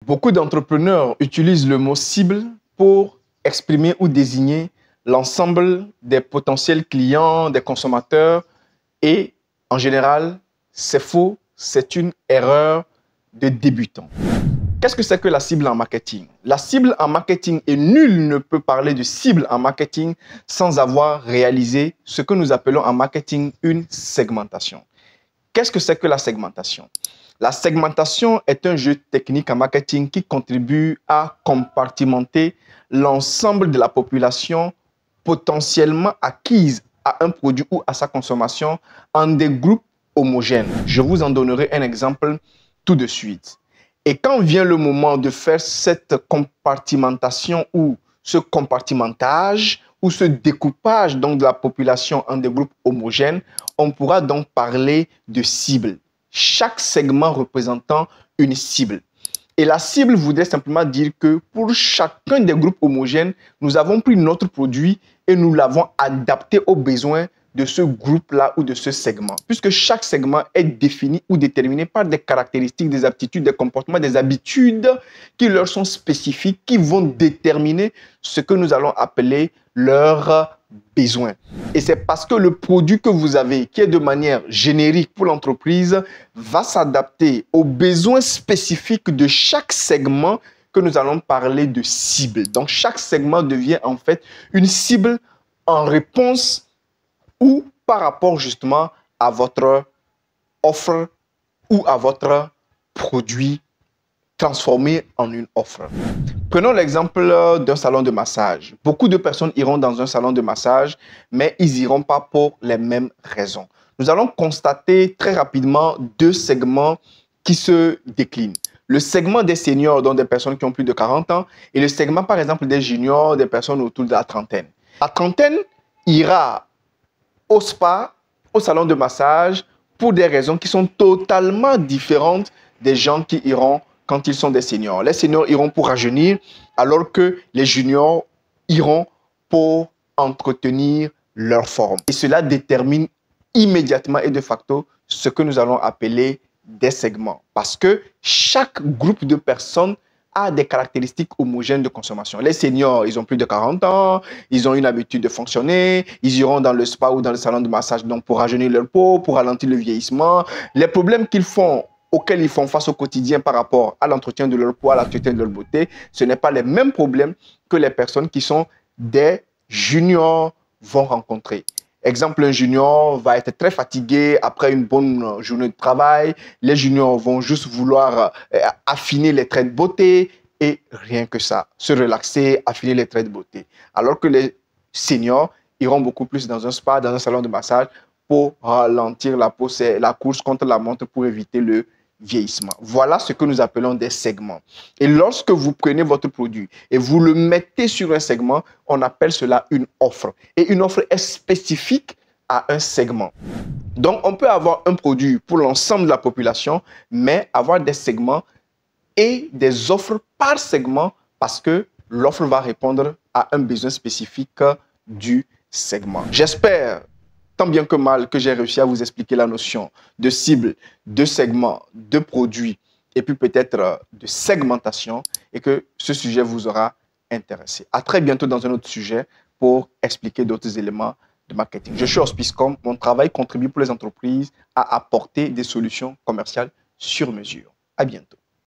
Beaucoup d'entrepreneurs utilisent le mot cible pour exprimer ou désigner l'ensemble des potentiels clients, des consommateurs et en général, c'est faux, c'est une erreur de débutant. Qu'est-ce que c'est que la cible en marketing? La cible en marketing, et nul ne peut parler de cible en marketing sans avoir réalisé ce que nous appelons en marketing une segmentation. Qu'est-ce que c'est que la segmentation? La segmentation est un jeu technique en marketing qui contribue à compartimenter l'ensemble de la population potentiellement acquise à un produit ou à sa consommation en des groupes homogènes. Je vous en donnerai un exemple tout de suite. Et quand vient le moment de faire cette compartimentation ou ce compartimentage ou ce découpage donc de la population en des groupes homogènes, on pourra donc parler de cible. Chaque segment représentant une cible. Et la cible voudrait simplement dire que pour chacun des groupes homogènes, nous avons pris notre produit et nous l'avons adapté aux besoins de ce groupe-là ou de ce segment. Puisque chaque segment est défini ou déterminé par des caractéristiques, des aptitudes, des comportements, des habitudes qui leur sont spécifiques, qui vont déterminer ce que nous allons appeler leurs besoins. Et c'est parce que le produit que vous avez, qui est de manière générique pour l'entreprise, va s'adapter aux besoins spécifiques de chaque segment que nous allons parler de cible. Donc, chaque segment devient en fait une cible en réponse ou par rapport justement à votre offre ou à votre produit transformé en une offre. Prenons l'exemple d'un salon de massage. Beaucoup de personnes iront dans un salon de massage, mais ils n'iront pas pour les mêmes raisons. Nous allons constater très rapidement deux segments qui se déclinent. Le segment des seniors, donc des personnes qui ont plus de 40 ans, et le segment, par exemple, des juniors, des personnes autour de la trentaine. La trentaine ira au spa, au salon de massage, pour des raisons qui sont totalement différentes des gens qui iront quand ils sont des seniors. Les seniors iront pour rajeunir, alors que les juniors iront pour entretenir leur forme. Et cela détermine immédiatement et de facto ce que nous allons appeler des segments. Parce que chaque groupe de personnes a des caractéristiques homogènes de consommation. Les seniors, ils ont plus de 40 ans, ils ont une habitude de fonctionner, ils iront dans le spa ou dans le salon de massage donc pour rajeunir leur peau, pour ralentir le vieillissement. Les problèmes auxquels ils font face au quotidien par rapport à l'entretien de leur peau, à l'entretien de leur beauté, ce n'est pas les mêmes problèmes que les personnes qui sont des juniors vont rencontrer. Exemple, un junior va être très fatigué après une bonne journée de travail. Les juniors vont juste vouloir affiner les traits de beauté et rien que ça, se relaxer, affiner les traits de beauté. Alors que les seniors iront beaucoup plus dans un spa, dans un salon de massage pour ralentir la peau. C'est la course contre la montre pour éviter le vieillissement. Voilà ce que nous appelons des segments. Et lorsque vous prenez votre produit et vous le mettez sur un segment, on appelle cela une offre. Et une offre est spécifique à un segment. Donc, on peut avoir un produit pour l'ensemble de la population, mais avoir des segments et des offres par segment parce que l'offre va répondre à un besoin spécifique du segment. J'espère tant bien que mal que j'ai réussi à vous expliquer la notion de cible, de segment, de produit et puis peut-être de segmentation et que ce sujet vous aura intéressé. À très bientôt dans un autre sujet pour expliquer d'autres éléments de marketing. Je suis Auspicecom. Mon travail contribue pour les entreprises à apporter des solutions commerciales sur mesure. À bientôt.